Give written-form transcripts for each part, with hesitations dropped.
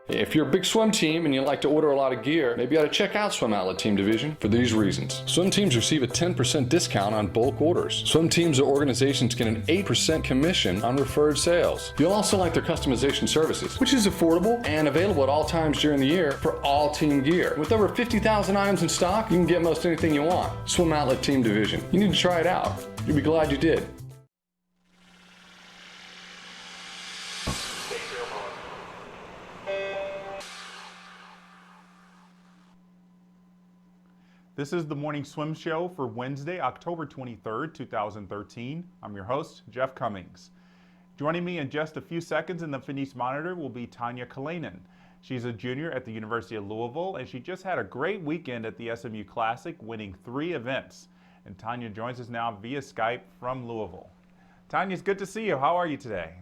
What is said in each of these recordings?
If you're a big swim team and you like to order a lot of gear, maybe you ought to check out Swim Outlet Team Division for these reasons. Swim teams receive a 10% discount on bulk orders. Swim teams or organizations get an 8% commission on referred sales. You'll also like their customization services, which is affordable and available at all times during the year for all team gear. With over 50,000 items in stock, you can get most anything you want. Swim Outlet Team Division. You need to try it out. You'll be glad you did. This is the Morning Swim Show for Wednesday, October 23rd, 2013. I'm your host, Jeff Cummings. Joining me in just a few seconds in the Finis Monitor will be Tanja Kylliainen. She's a junior at the University of Louisville, and she just had a great weekend at the SMU Classic, winning 3 events. And Tanja joins us now via Skype from Louisville. Tanja, it's good to see you. How are you today?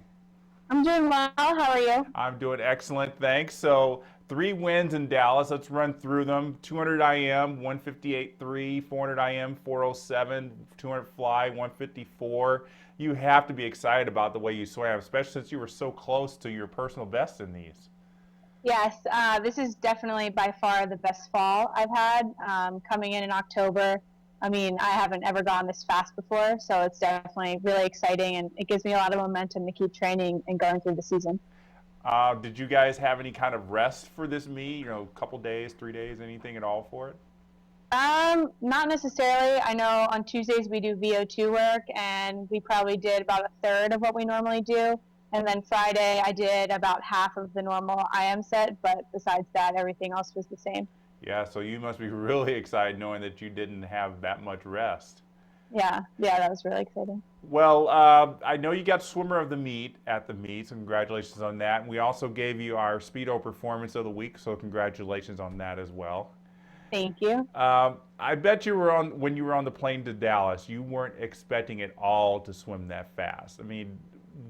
I'm doing well. How are you? I'm doing excellent, thanks. So 3 wins in Dallas. Let's run through them. 200 IM, 158.3, 400 IM, 407, 200 fly, 154. You have to be excited about the way you swam, especially since you were so close to your personal best in these. Yes, this is definitely by far the best fall I've had. Coming in October, I mean, I haven't ever gone this fast before, so it's definitely really exciting, and it gives me a lot of momentum to keep training and going through the season. Did you guys have any kind of rest for this meet? You know, a couple days, 3 days, anything at all for it? Not necessarily. I know on Tuesdays we do VO2 work, and we probably did about a third of what we normally do. And then Friday I did about half of the normal IM set, but besides that, everything else was the same. Yeah, so you must be really excited knowing that you didn't have that much rest. Yeah, that was really exciting. Well, I know you got swimmer of the meet at the meet, so congratulations on that. And we also gave you our Speedo Performance of the Week, so congratulations on that as well. Thank you. I bet you were when you were on the plane to Dallas, you weren't expecting at all to swim that fast. I mean,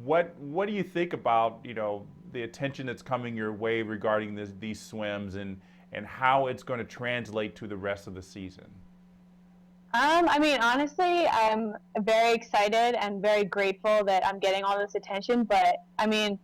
what do you think about, you know, the attention that's coming your way regarding these swims and how it's going to translate to the rest of the season? I mean, honestly, I'm very excited and very grateful that I'm getting all this attention. But I mean,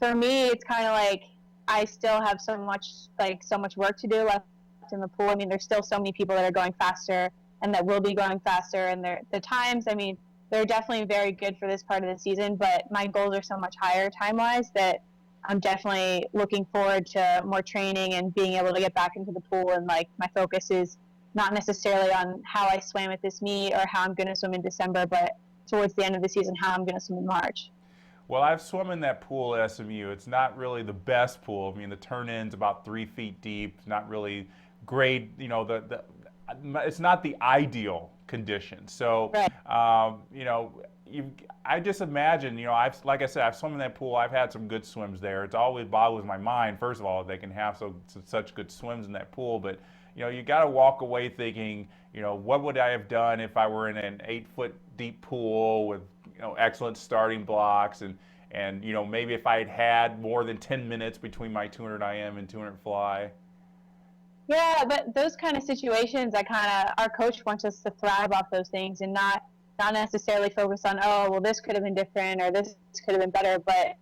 for me, it's kind of like I still have so much work to do left in the pool. I mean, there's still so many people that are going faster and that will be going faster. And the times, I mean, they're definitely very good for this part of the season. But my goals are so much higher time-wise that I'm definitely looking forward to more training and being able to get back into the pool. And like my focus is not necessarily on how I swam at this meet or how I'm going to swim in December, but towards the end of the season, how I'm going to swim in March. Well, I've swum in that pool at SMU. It's not really the best pool. I mean, the turn-in's about 3 feet deep. It's not really great. You know, it's not the ideal condition. So, right. You know, I just imagine, you know, like I said, I've swum in that pool. I've had some good swims there. It's always boggles my mind, first of all, they can have such good swims in that pool, but you know, you got to walk away thinking, you know, what would I have done if I were in an 8-foot deep pool with, you know, excellent starting blocks and you know, maybe if I had more than 10 minutes between my 200 IM and 200 fly. Yeah, but those kind of situations, our coach wants us to thrive off those things and not necessarily focus on, oh, well, this could have been different or this could have been better, but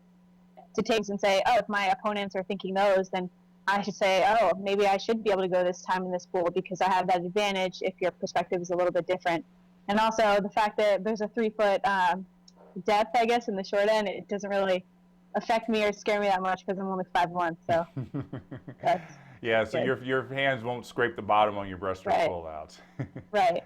to take and say, oh, if my opponents are thinking those, then I should say, oh, maybe I should be able to go this time in this pool because I have that advantage if your perspective is a little bit different. And also the fact that there's a 3-foot depth, I guess, in the short end, it doesn't really affect me or scare me that much because I'm only 5'1", so that's yeah, so good. your hands won't scrape the bottom on your breaststroke Right. pullouts. Right.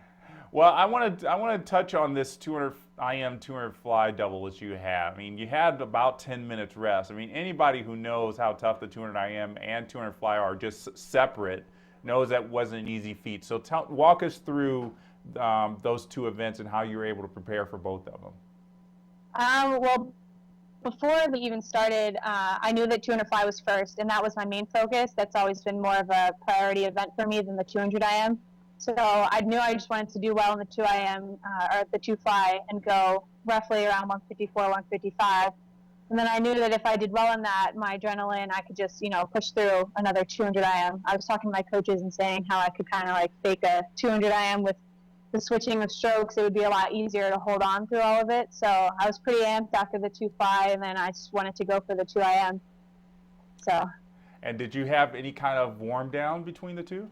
Well, I want to touch on this 200 IM 200 fly double that you have. I mean, you had about 10 minutes rest. I mean, anybody who knows how tough the 200 IM and 200 fly are just separate knows that wasn't an easy feat. So walk us through those 2 events and how you were able to prepare for both of them. Well, before we even started, I knew that 200 fly was first, and that was my main focus. That's always been more of a priority event for me than the 200 IM. So I knew I just wanted to do well in the 2 IM or the 2 fly and go roughly around 154, 155. And then I knew that if I did well in that, my adrenaline, I could just, you know, push through another 200 IM. I was talking to my coaches and saying how I could kind of like fake a 200 IM with the switching of strokes. It would be a lot easier to hold on through all of it. So I was pretty amped after the 2 fly, and then I just wanted to go for the 2 IM. So. And did you have any kind of warm down between the two?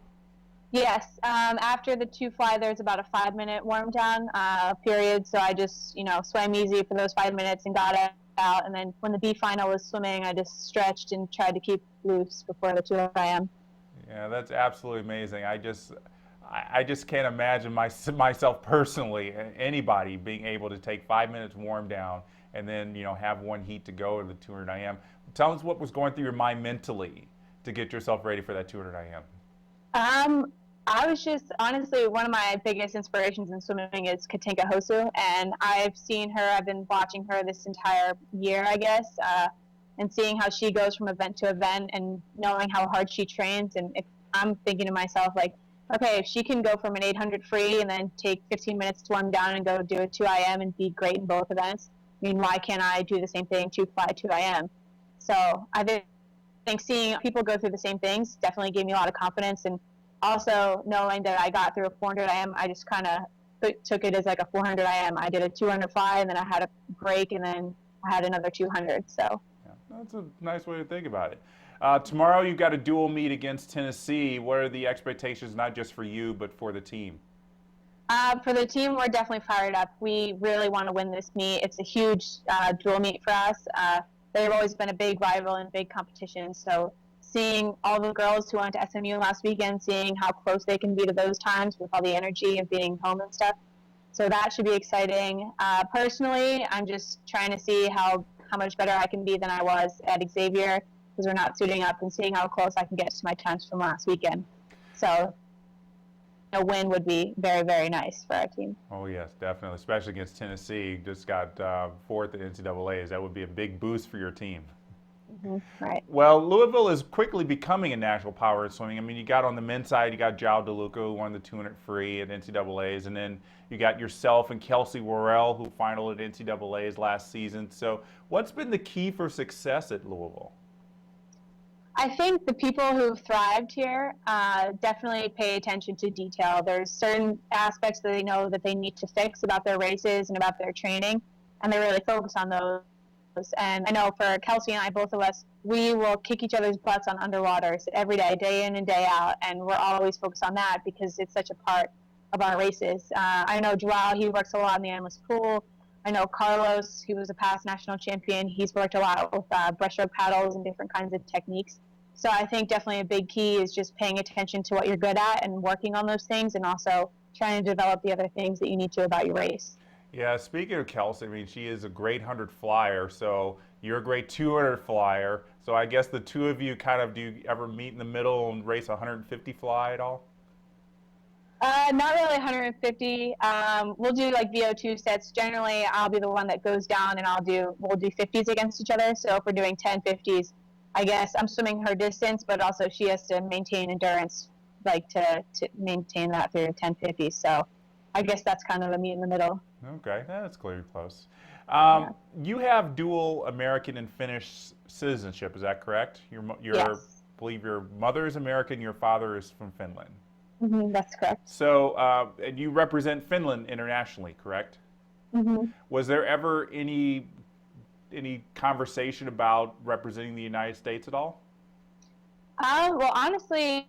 Yes. After the two fly, there's about a 5-minute warm down period. So I just, swam easy for those 5 minutes and got out. And then when the B final was swimming, I just stretched and tried to keep loose before the 2 a.m. Yeah, that's absolutely amazing. I just can't imagine myself personally, anybody being able to take 5 minutes warm down and then have one heat to go to the 200 IM. Tell us what was going through your mind mentally to get yourself ready for that 200 IM. I was just honestly, one of my biggest inspirations in swimming is Katinka Hosu, and I've seen her. I've been watching her this entire year, I guess, and seeing how she goes from event to event and knowing how hard she trains. And if I'm thinking to myself, like, okay, if she can go from an 800 free and then take 15 minutes to warm down and go do a 2 IM and be great in both events, I mean, why can't I do the same thing, 2 fly, 2 IM? So I think seeing people go through the same things definitely gave me a lot of confidence. And also knowing that I got through a 400 IM, I just kind of took it as like a 400 IM. I did a 200 fly, and then I had a break, and then I had another 200. So yeah, that's a nice way to think about it. Tomorrow you've got a dual meet against Tennessee. What are the expectations, not just for you, but for the team? For the team, we're definitely fired up. We really want to win this meet. It's a huge dual meet for us. They've always been a big rival and big competition. So seeing all the girls who went to SMU last weekend, seeing how close they can be to those times with all the energy of being home and stuff. So that should be exciting. Personally, I'm just trying to see how much better I can be than I was at Xavier, because we're not suiting up, and seeing how close I can get to my times from last weekend. So a win would be very, very nice for our team. Oh, yes, definitely, especially against Tennessee. Just got fourth at NCAAs. That would be a big boost for your team. Mm-hmm. Right. Well, Louisville is quickly becoming a national power in swimming. I mean, you got on the men's side, you got Jao DeLuca, who won the 200 free at NCAAs, and then you got yourself and Kelsey Worrell, who finaled at NCAAs last season. So what's been the key for success at Louisville? I think the people who've thrived here definitely pay attention to detail. There's certain aspects that they know that they need to fix about their races and about their training, and they really focus on those. And I know for Kelsey and I, both of us, we will kick each other's butts on underwaters every day in and day out, and we're always focused on that because it's such a part of our races. I know Joao, he works a lot in the endless pool. I know Carlos, he was a past national champion. He's worked a lot with breaststroke paddles and different kinds of techniques. So I think definitely a big key is just paying attention to what you're good at and working on those things, and also trying to develop the other things that you need to about your race. Yeah, speaking of Kelsey, I mean, she is a great 100 flyer, so you're a great 200 flyer. So I guess the two of you do you ever meet in the middle and race a 150 fly at all? Not really 150. We'll do like VO2 sets. Generally, I'll be the one that goes down, and we'll do 50s against each other. So if we're doing 10 50s, I guess I'm swimming her distance, but also she has to maintain endurance, like to maintain that through 10 50s. So I guess that's kind of a meet in the middle. Okay, that's clearly close. Yeah. You have dual American and Finnish citizenship, is that correct? Yes. I believe your mother is American, your father is from Finland. Mm-hmm, that's correct. So, and you represent Finland internationally, correct? Mm-hmm. Was there ever any conversation about representing the United States at all? Well, honestly,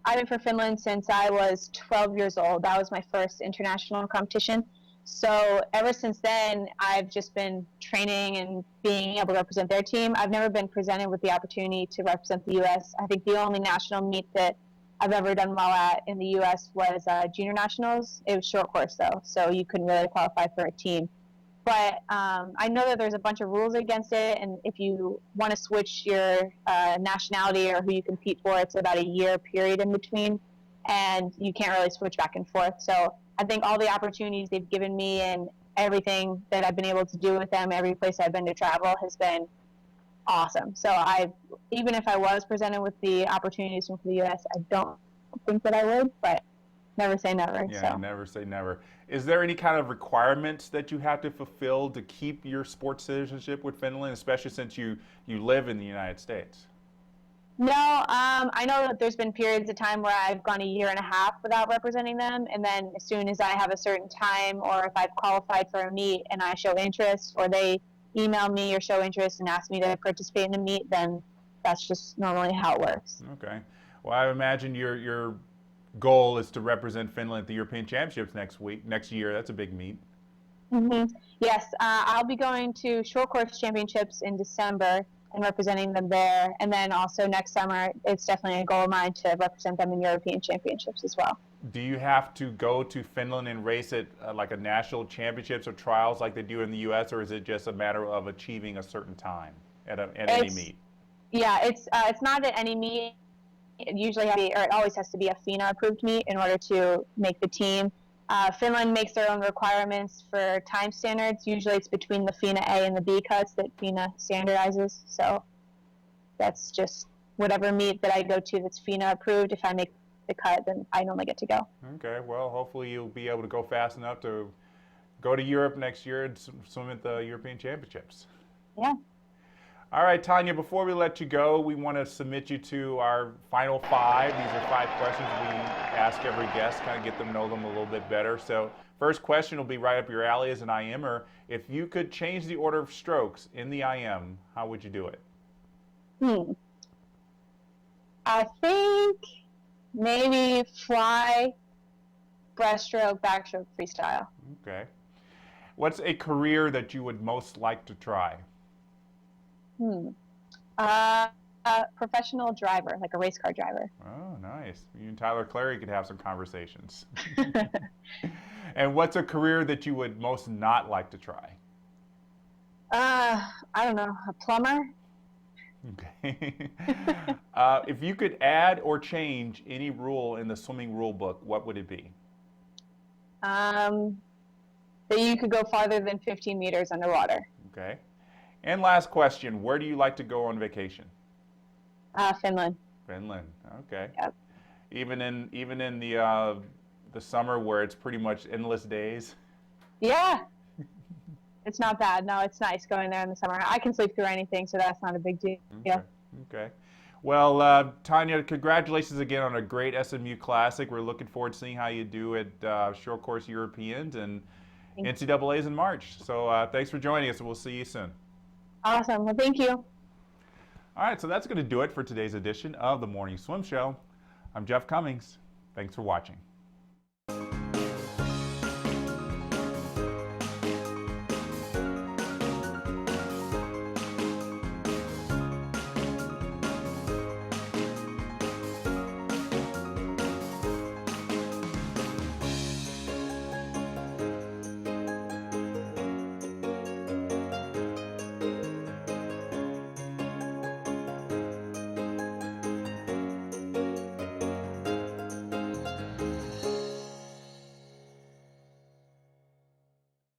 I've been for Finland since I was 12 years old. That was my first international competition. So ever since then, I've just been training and being able to represent their team. I've never been presented with the opportunity to represent the U.S. I think the only national meet that I've ever done well at in the U.S. was junior nationals. It was short course, though, so you couldn't really qualify for a team. But I know that there's a bunch of rules against it, and if you want to switch your nationality or who you compete for, it's about a year period in between, and you can't really switch back and forth. So I think all the opportunities they've given me and everything that I've been able to do with them, every place I've been to travel, has been awesome. So even if I was presented with the opportunities from the U.S., I don't think that I would, but never say never. Yeah, so. Never say never. Is there any kind of requirements that you have to fulfill to keep your sports citizenship with Finland, especially since you live in the United States? No, I know that there's been periods of time where I've gone a year and a half without representing them, and then as soon as I have a certain time, or if I've qualified for a meet and I show interest, or they email me or show interest and ask me to participate in a meet, then that's just normally how it works. Okay. Well, I imagine your goal is to represent Finland at the European Championships next year. That's a big meet. Yes, I'll be going to short course championships in December and representing them there. And then also next summer, it's definitely a goal of mine to represent them in European championships as well. Do you have to go to Finland and race at like a national championships or trials like they do in the U.S., or is it just a matter of achieving a certain time at any meet? Yeah, it's not at any meet. It usually it always has to be a FINA approved meet in order to make the team. Finland makes their own requirements for time standards. Usually it's between the FINA A and the B cuts that FINA standardizes. So that's just whatever meet that I go to that's FINA approved. If I make the cut, then I normally get to go. Okay, well, hopefully you'll be able to go fast enough to go to Europe next year and swim at the European Championships. Yeah. All right, Tanja, before we let you go, we want to submit you to our final 5. These are 5 questions we ask every guest, kind of get them to know them a little bit better. So first question will be right up your alley as an IMer. If you could change the order of strokes in the IM, how would you do it? I think maybe fly, breaststroke, backstroke, freestyle. Okay. What's a career that you would most like to try? Professional driver, like a race car driver. Oh, nice. You and Tyler Clary could have some conversations. And what's a career that you would most not like to try? I don't know, a plumber. Okay. If you could add or change any rule in the swimming rule book, what would it be? That you could go farther than 15 meters underwater. Okay. And last question, where do you like to go on vacation? Finland. Finland. Okay. Yep. Even in the summer where it's pretty much endless days? Yeah. It's not bad. No, it's nice going there in the summer. I can sleep through anything, so that's not a big deal. Okay. Well, Tanja, congratulations again on a great SMU Classic. We're looking forward to seeing how you do at Short Course Europeans and NCAAs in March. So thanks for joining us, and we'll see you soon. Awesome. Well, thank you. All right, so that's going to do it for today's edition of the Morning Swim Show. I'm Jeff Cummings. Thanks for watching.